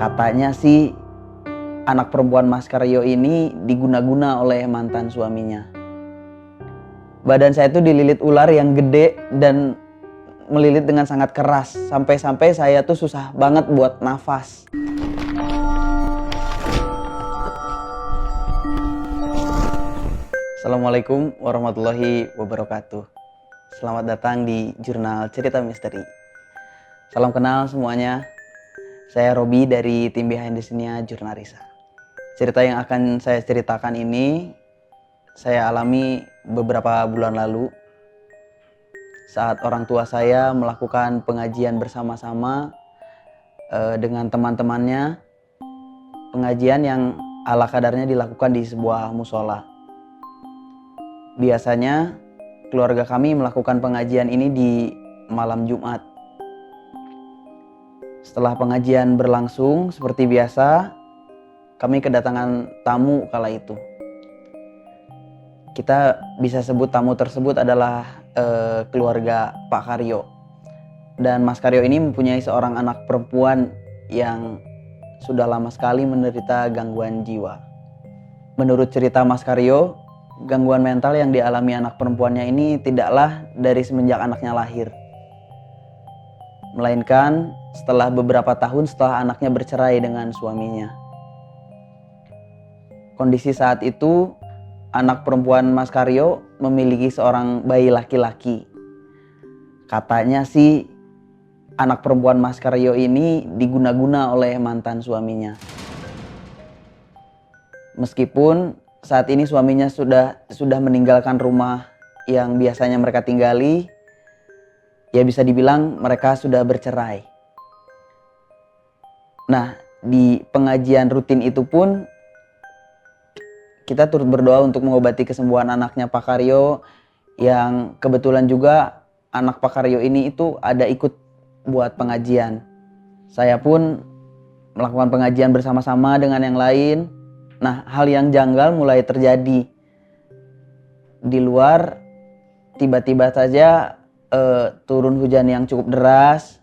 Katanya sih anak perempuan Mas Karyo ini diguna-guna oleh mantan suaminya. Badan saya tuh dililit ular yang gede dan melilit dengan sangat keras. Sampai-sampai saya tuh susah banget buat nafas. Assalamualaikum warahmatullahi wabarakatuh. Selamat datang di Jurnal Cerita Misteri. Salam kenal semuanya. Saya Robi dari tim Behind the Scene-nya Jurnarisa. Cerita yang akan saya ceritakan ini saya alami beberapa bulan lalu saat orang tua saya melakukan pengajian bersama-sama dengan teman-temannya. Pengajian yang ala kadarnya dilakukan di sebuah musola. Biasanya keluarga kami melakukan pengajian ini di malam Jumat. Setelah pengajian berlangsung seperti biasa, kami kedatangan tamu kala itu. Kita bisa sebut tamu tersebut adalah keluarga Pak Karyo. Dan Mas Karyo ini mempunyai seorang anak perempuan yang sudah lama sekali menderita gangguan jiwa. Menurut cerita Mas Karyo, gangguan mental yang dialami anak perempuannya ini tidaklah dari semenjak anaknya lahir, melainkan setelah beberapa tahun setelah anaknya bercerai dengan suaminya. Kondisi saat itu, anak perempuan Mas Karyo memiliki seorang bayi laki-laki. Katanya sih anak perempuan Mas Karyo ini diguna-guna oleh mantan suaminya. Meskipun saat ini suaminya sudah meninggalkan rumah yang biasanya mereka tinggali, ya bisa dibilang mereka sudah bercerai. Nah, di pengajian rutin itu pun kita turut berdoa untuk mengobati kesembuhan anaknya Pak Karyo, yang kebetulan juga anak Pak Karyo ini itu ada ikut buat pengajian. Saya pun melakukan pengajian bersama-sama dengan yang lain. Nah, hal yang janggal mulai terjadi. Di luar tiba-tiba saja turun hujan yang cukup deras,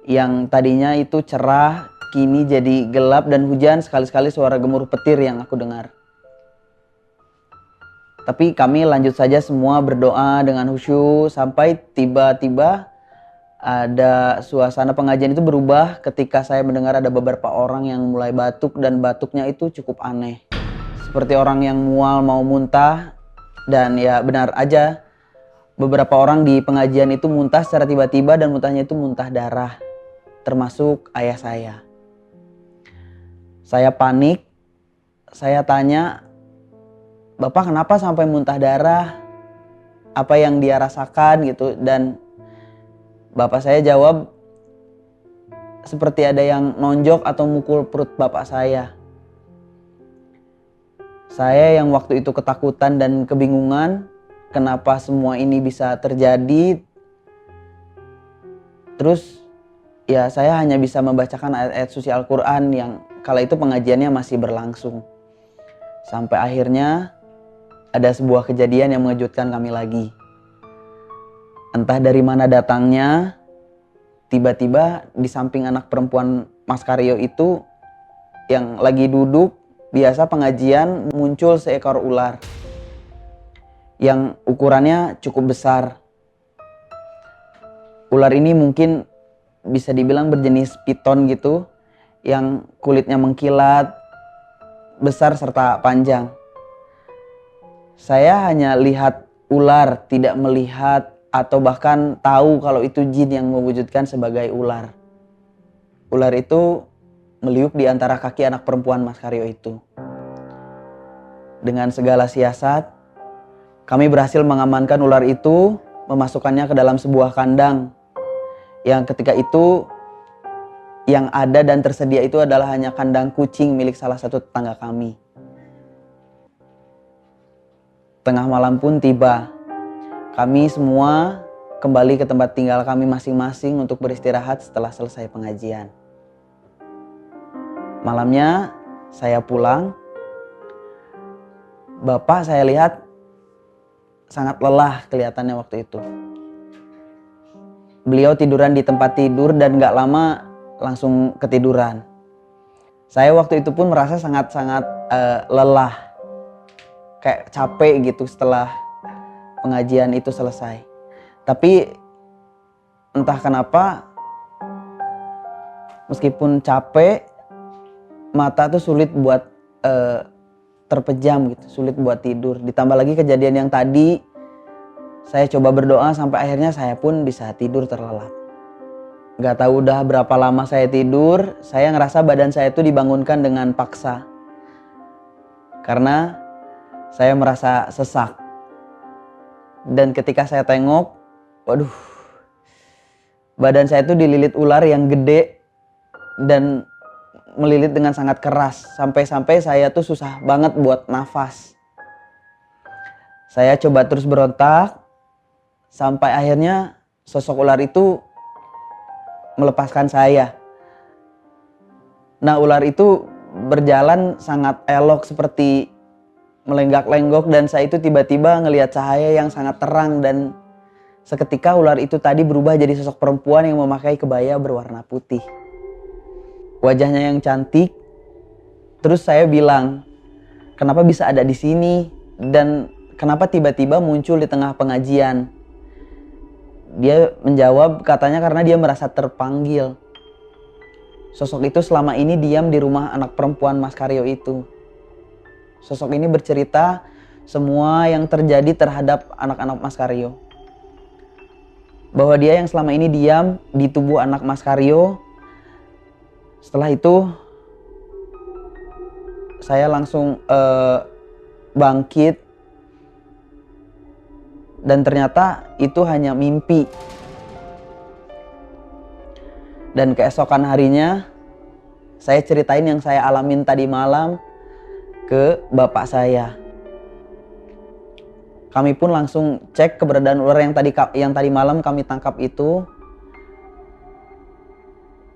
yang tadinya itu cerah kini jadi gelap, dan hujan sekali-sekali suara gemuruh petir yang aku dengar. Tapi kami lanjut saja semua berdoa dengan khusyuk sampai tiba-tiba ada suasana pengajian itu berubah ketika saya mendengar ada beberapa orang yang mulai batuk, dan batuknya itu cukup aneh. Seperti orang yang mual mau muntah. Dan ya benar aja, beberapa orang di pengajian itu muntah secara tiba-tiba, dan muntahnya itu muntah darah. Termasuk ayah saya. Saya panik. Saya tanya, "Bapak kenapa sampai muntah darah? Apa yang dia rasakan?" gitu. Dan bapak saya jawab, seperti ada yang nonjok atau mukul perut bapak saya. Saya yang waktu itu ketakutan dan kebingungan kenapa semua ini bisa terjadi. Terus ya saya hanya bisa membacakan ayat-ayat suci Al-Quran yang kala itu pengajiannya masih berlangsung. Sampai akhirnya ada sebuah kejadian yang mengejutkan kami lagi. Entah dari mana datangnya, tiba-tiba di samping anak perempuan Mas Karyo itu yang lagi duduk biasa pengajian, muncul seekor ular yang ukurannya cukup besar. Ular ini mungkin bisa dibilang berjenis piton gitu, yang kulitnya mengkilat, besar serta panjang. Saya hanya lihat ular, tidak melihat atau bahkan tahu kalau itu jin yang mewujudkan sebagai ular. Ular itu meliuk di antara kaki anak perempuan Mas Karyo itu. Dengan segala siasat, kami berhasil mengamankan ular itu, memasukkannya ke dalam sebuah kandang. Yang ketika itu yang ada dan tersedia itu adalah hanya kandang kucing milik salah satu tetangga kami. Tengah malam pun tiba. Kami semua kembali ke tempat tinggal kami masing-masing untuk beristirahat setelah selesai pengajian. Malamnya saya pulang. Bapak saya lihat sangat lelah kelihatannya waktu itu. Beliau tiduran di tempat tidur dan gak lama langsung ketiduran. Saya waktu itu pun merasa sangat-sangat lelah, kayak capek gitu setelah pengajian itu selesai. Tapi entah kenapa, meskipun capek, mata tuh sulit buat terpejam gitu, sulit buat tidur. Ditambah lagi kejadian yang tadi, saya coba berdoa sampai akhirnya saya pun bisa tidur terlelap. Gak tahu udah berapa lama saya tidur, saya ngerasa badan saya itu dibangunkan dengan paksa. Karena saya merasa sesak. Dan ketika saya tengok, waduh, badan saya itu dililit ular yang gede dan melilit dengan sangat keras. Sampai-sampai saya tuh susah banget buat nafas. Saya coba terus berontak, sampai akhirnya sosok ular itu melepaskan saya. Nah, ular itu berjalan sangat elok seperti melenggak-lenggok dan saya itu tiba-tiba ngelihat cahaya yang sangat terang dan seketika ular itu tadi berubah jadi sosok perempuan yang memakai kebaya berwarna putih. Wajahnya yang cantik. Terus saya bilang, "Kenapa bisa ada di sini dan kenapa tiba-tiba muncul di tengah pengajian?" Dia menjawab, katanya karena dia merasa terpanggil. Sosok itu selama ini diam di rumah anak perempuan Mas Karyo itu. Sosok ini bercerita semua yang terjadi terhadap anak-anak Mas Karyo. Bahwa dia yang selama ini diam di tubuh anak Mas Karyo. Setelah itu saya langsung bangkit. Dan ternyata itu hanya mimpi. Dan keesokan harinya saya ceritain yang saya alamin tadi malam ke bapak saya. Kami pun langsung cek keberadaan ular yang tadi malam kami tangkap itu.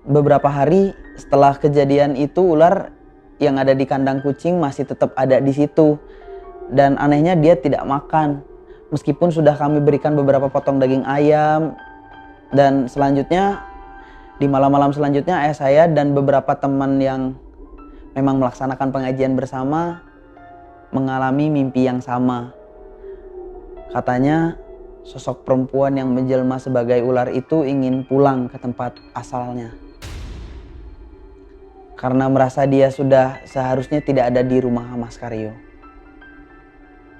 Beberapa hari setelah kejadian itu, ular yang ada di kandang kucing masih tetap ada di situ. Dan anehnya dia tidak makan. Meskipun sudah kami berikan beberapa potong daging ayam. Dan selanjutnya, di malam-malam selanjutnya ayah saya dan beberapa teman yang memang melaksanakan pengajian bersama mengalami mimpi yang sama. Katanya sosok perempuan yang menjelma sebagai ular itu ingin pulang ke tempat asalnya. Karena merasa dia sudah seharusnya tidak ada di rumah Mas Karyo.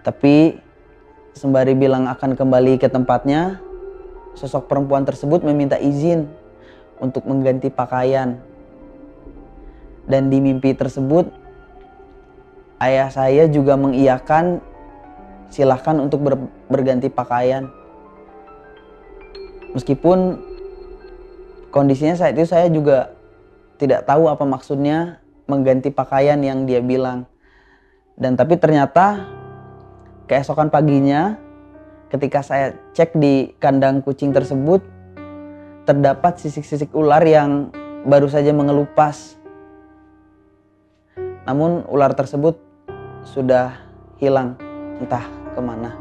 Tapi sembari bilang akan kembali ke tempatnya, sosok perempuan tersebut meminta izin untuk mengganti pakaian. Dan di mimpi tersebut, ayah saya juga mengiyakan silahkan untuk berganti pakaian. Meskipun kondisinya saat itu saya juga tidak tahu apa maksudnya mengganti pakaian yang dia bilang. Dan tapi ternyata keesokan paginya ketika saya cek di kandang kucing tersebut, terdapat sisik-sisik ular yang baru saja mengelupas. Namun ular tersebut sudah hilang entah kemana.